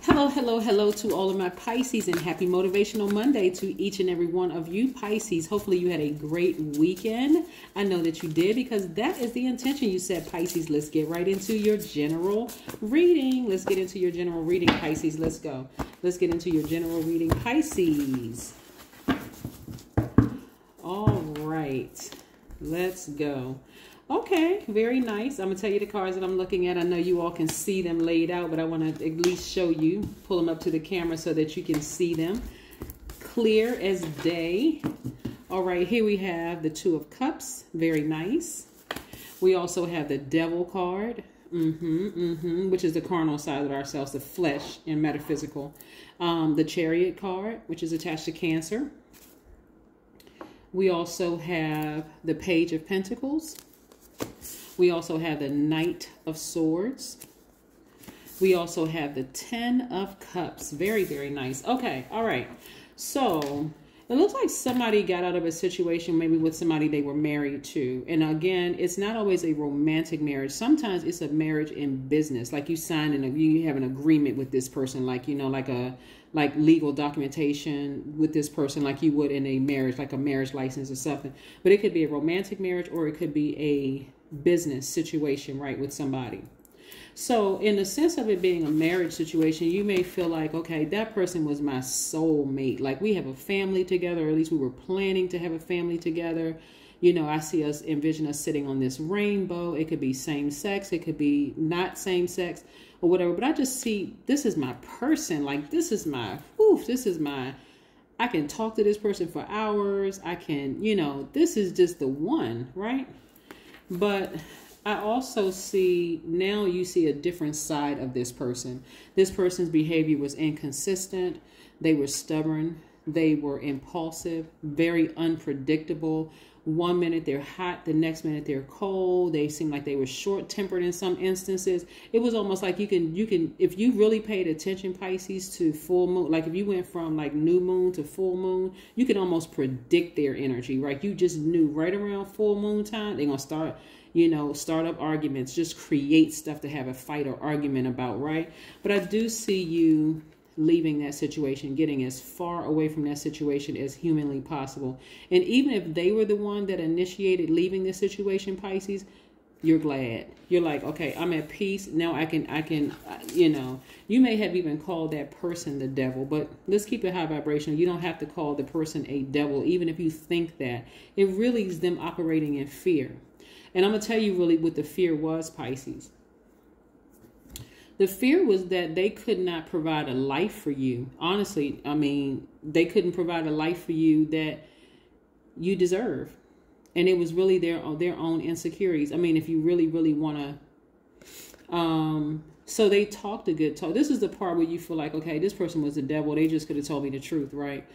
Hello, hello, hello to all of my Pisces, and happy Motivational Monday to each and every one of you Pisces. Hopefully you had a great weekend. I know that you did, because that is the intention. You said, Pisces, let's get right into your general reading. Let's get into your general reading, Pisces. Let's go. Let's get into your general reading, Pisces. All right, let's go. Okay, very nice. I'm going to tell you the cards that I'm looking at. I know you all can see them laid out, but I want to at least show you, pull them up to the camera so that you can see them clear as day. All right, here we have the Two of Cups. Very nice. We also have the Devil card, which is the carnal side of ourselves, the flesh and metaphysical. The Chariot card, which is attached to Cancer. We also have the Page of Pentacles. We also have the Knight of Swords. We also have the Ten of Cups. Very, very nice. Okay, all right. So it looks like somebody got out of a situation maybe with somebody they were married to. And again, it's not always a romantic marriage. Sometimes it's a marriage in business. Like you sign and you have an agreement with this person, like, you know, like legal documentation with this person, like you would in a marriage, like a marriage license or something. But it could be a romantic marriage, or it could be a business situation, right, with somebody. So in the sense of it being a marriage situation, you may feel like, okay, that person was my soulmate. Like we have a family together, or at least we were planning to have a family together. You know, I see us, envision us sitting on this rainbow. It could be same sex. It could be not same sex or whatever. But I just see, this is my person. Like this is my, I can talk to this person for hours. I can, you know, this is just the one, right? But I also see, now you see a different side of this person. This person's behavior was inconsistent. They were stubborn. They were impulsive, very unpredictable. One minute they're hot, the next minute they're cold. They seem like they were short-tempered in some instances. It was almost like you can, if you really paid attention, Pisces, to full moon, like if you went from like new moon to full moon, you can almost predict their energy, right? You just knew right around full moon time, they're going to start, you know, start up arguments, just create stuff to have a fight or argument about, right? But I do see you leaving that situation, getting as far away from that situation as humanly possible. And even if they were the one that initiated leaving the situation, Pisces, you're glad. You're like, okay, I'm at peace. Now I can, you know, you may have even called that person the devil, but let's keep it high vibrational. You don't have to call the person a devil, even if you think that. It really is them operating in fear. And I'm going to tell you really what the fear was, Pisces. The fear was that they could not provide a life for you. Honestly, I mean, they couldn't provide a life for you that you deserve. And it was really their own insecurities. I mean, if you really, really want to... so they talked a good talk. This is the part where you feel like, okay, this person was the devil. They just could have told me the truth, right?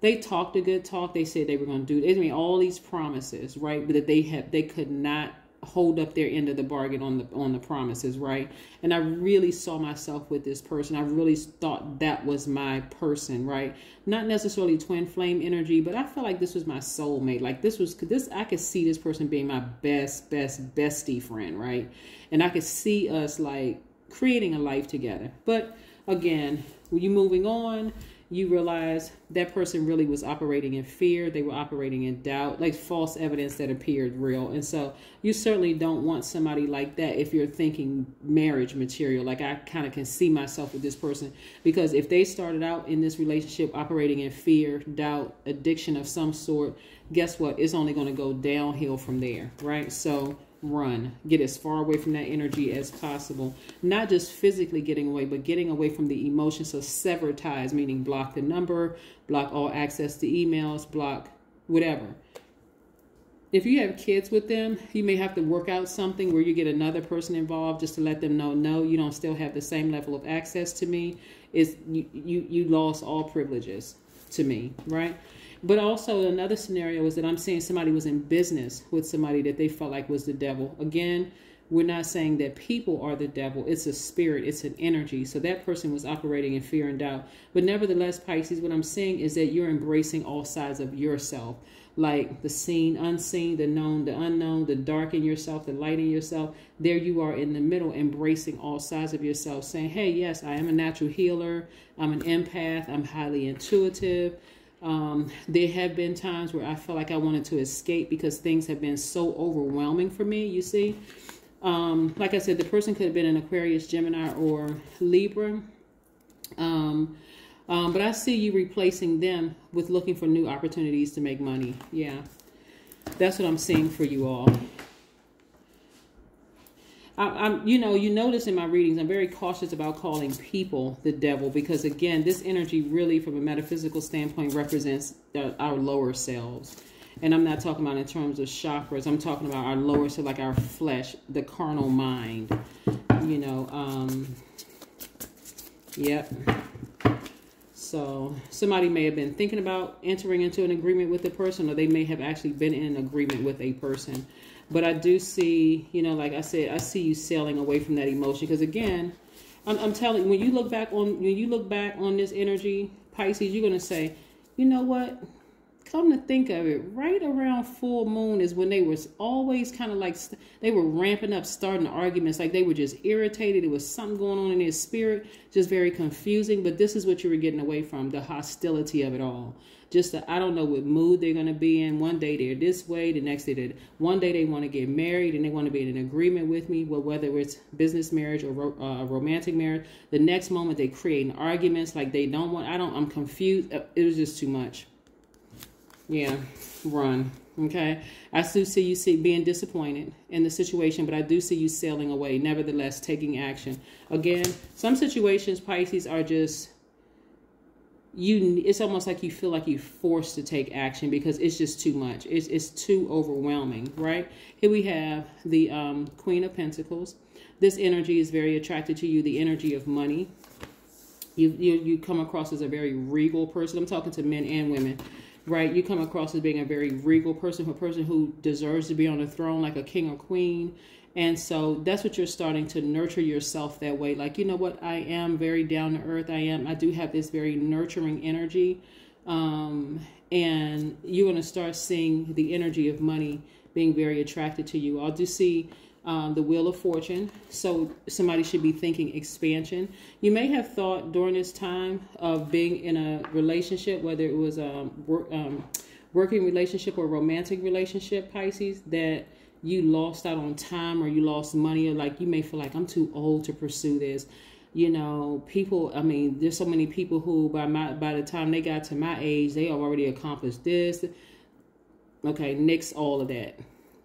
They talked a good talk. They said they were going to do it. I mean, all these promises, right? But that they could not hold up their end of the bargain on the promises, right? And I really saw myself with this person. I really thought that was my person, right? Not necessarily twin flame energy, but I felt like this was my soulmate. Like this, I could see this person being my bestie friend, right? And I could see us like creating a life together. But again, when you're moving on, you realize that person really was operating in fear. They were operating in doubt, like false evidence that appeared real. And so you certainly don't want somebody like that if you're thinking marriage material. Like I kind of can see myself with this person, because if they started out in this relationship operating in fear, doubt, addiction of some sort, guess what? It's only going to go downhill from there, right? So run, get as far away from that energy as possible. Not just physically getting away, but getting away from the emotions. So sever ties, meaning block the number, block all access to emails, block whatever. If you have kids with them, you may have to work out something where you get another person involved just to let them know, no, you don't still have the same level of access to me. You lost all privileges to me, right? But also another scenario is that I'm seeing somebody was in business with somebody that they felt like was the devil. Again, We're not saying that people are the devil. It's a spirit. It's an energy. So that person was operating in fear and doubt. But nevertheless, Pisces, what I'm saying is that you're embracing all sides of yourself, like the seen, unseen, the known, the unknown, the dark in yourself, the light in yourself. There you are in the middle, embracing all sides of yourself, saying, hey, yes, I am a natural healer. I'm an empath. I'm highly intuitive. There have been times where I felt like I wanted to escape because things have been so overwhelming for me, you see. Like I said, the person could have been an Aquarius, Gemini, or Libra. But I see you replacing them with looking for new opportunities to make money. Yeah, that's what I'm seeing for you all. You notice in my readings, I'm very cautious about calling people the devil because, again, this energy really, from a metaphysical standpoint, represents our lower selves. And I'm not talking about in terms of chakras. I'm talking about our lower self, like our flesh, the carnal mind. Yep. So somebody may have been thinking about entering into an agreement with a person, or they may have actually been in an agreement with a person. But I do see, like I said, I see you sailing away from that emotion. Because again, I'm telling you, when you look back on this energy, Pisces, you're going to say, you know what? Come to think of it, right around full moon is when they were always kind of like, they were ramping up, starting arguments, like they were just irritated. There was something going on in their spirit, just very confusing. But this is what you were getting away from, the hostility of it all. Just the, I don't know what mood they're going to be in. One day they're this way, the next day one day they want to get married and they want to be in an agreement with me, well, whether it's business marriage or romantic marriage. The next moment they create arguments like they don't want, I'm confused. It was just too much. Yeah, run. Okay. I do see you being disappointed in the situation, but I do see you sailing away, nevertheless, taking action. Again, some situations, Pisces, are just, it's almost like you feel like you're forced to take action because it's just too much. It's too overwhelming, right? Here we have the Queen of Pentacles. This energy is very attracted to you, the energy of money. You come across as a very regal person. I'm talking to men and women. Right, you come across as being a very regal person, a person who deserves to be on the throne like a king or queen. And so that's what you're starting to nurture yourself that way. Like, you know what, I am very down to earth. I do have this very nurturing energy. And you're going to start seeing the energy of money being very attracted to you. I do see the Wheel of Fortune. So somebody should be thinking expansion. You may have thought during this time of being in a relationship, whether it was a working relationship or romantic relationship, Pisces, that you lost out on time or you lost money, or like you may feel like I'm too old to pursue this. People, there's so many people who by the time they got to my age, they already accomplished this. Okay, nix all of that.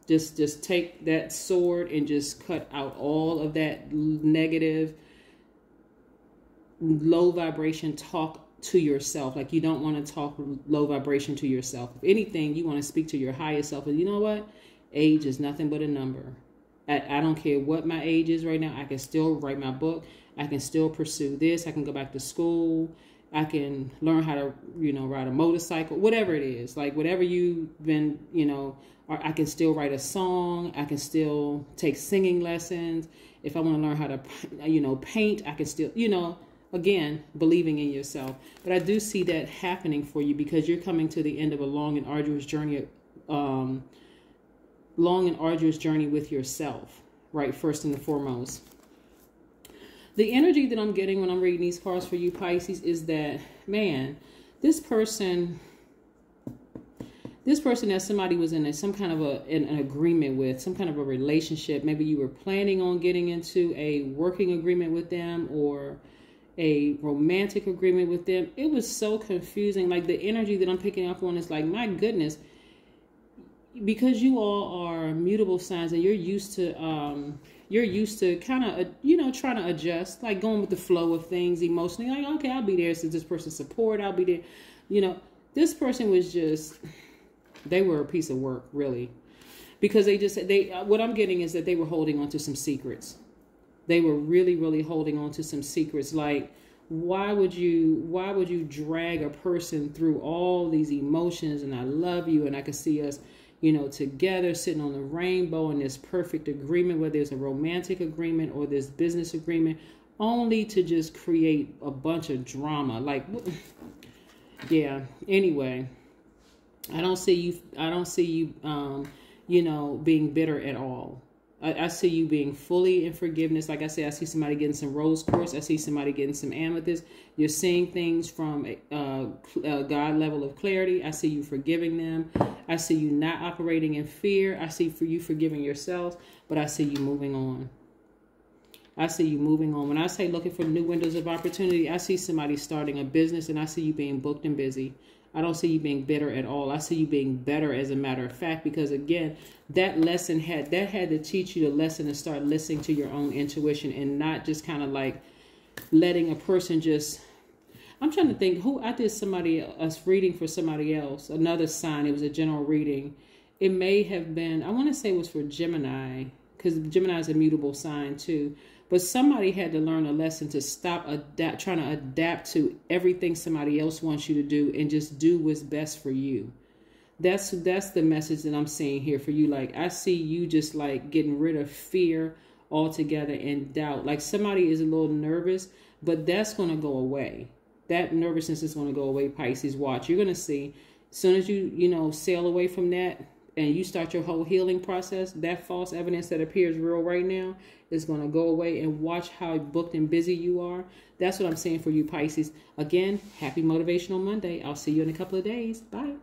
Just take that sword and just cut out all of that negative, low vibration talk to yourself. Like, you don't want to talk low vibration to yourself. If anything, you want to speak to your highest self. And you know what? Age is nothing but a number. I don't care what my age is right now. I can still write my book. I can still pursue this. I can go back to school. I can learn how to, ride a motorcycle, whatever it is. Like, whatever you've been, or I can still write a song. I can still take singing lessons. If I want to learn how to, paint, I can still, again, believing in yourself. But I do see that happening for you because you're coming to the end of a long and arduous journey, with yourself, right? First and foremost. The energy that I'm getting when I'm reading these cards for you, Pisces, is that, man, this person that somebody was in some kind of an agreement with, some kind of a relationship. Maybe you were planning on getting into a working agreement with them or a romantic agreement with them. It was so confusing. Like, the energy that I'm picking up on is like, my goodness, because you all are mutable signs and you're used to kind of, trying to adjust, like going with the flow of things emotionally. Like, okay, I'll be there since this person's support. I'll be there. This person was just, they were a piece of work, really, because what I'm getting is that they were holding on to some secrets. They were really, really holding on to some secrets. Like, why would you drag a person through all these emotions? And I love you, and I can see us, you know, together, sitting on the rainbow in this perfect agreement, whether it's a romantic agreement or this business agreement, only to just create a bunch of drama. Like, yeah, anyway, I don't see you, you know, being bitter at all. I see you being fully in forgiveness. Like I said, I see somebody getting some rose quartz. I see somebody getting some amethyst. You're seeing things from a God level of clarity. I see you forgiving them. I see you not operating in fear. I see you forgiving yourselves, but I see you moving on. I see you moving on. When I say looking for new windows of opportunity, I see somebody starting a business, and I see you being booked and busy. I don't see you being bitter at all. I see you being better, as a matter of fact, because again, that lesson had to teach you the lesson to start listening to your own intuition and not just kind of like letting a person just, I'm trying to think who I did a reading for somebody else, another sign. It was a general reading. It may have been, I want to say it was for Gemini, because Gemini is a mutable sign too. But somebody had to learn a lesson to stop trying to adapt to everything somebody else wants you to do and just do what's best for you. That's the message that I'm seeing here for you. Like, I see you just like getting rid of fear altogether and doubt. Like, somebody is a little nervous, but that's going to go away. That nervousness is going to go away, Pisces. Watch. You're going to see, as soon as you know, sail away from that, and you start your whole healing process, that false evidence that appears real right now is going to go away, and watch how booked and busy you are. That's what I'm saying for you, Pisces. Again, happy Motivational Monday. I'll see you in a couple of days. Bye.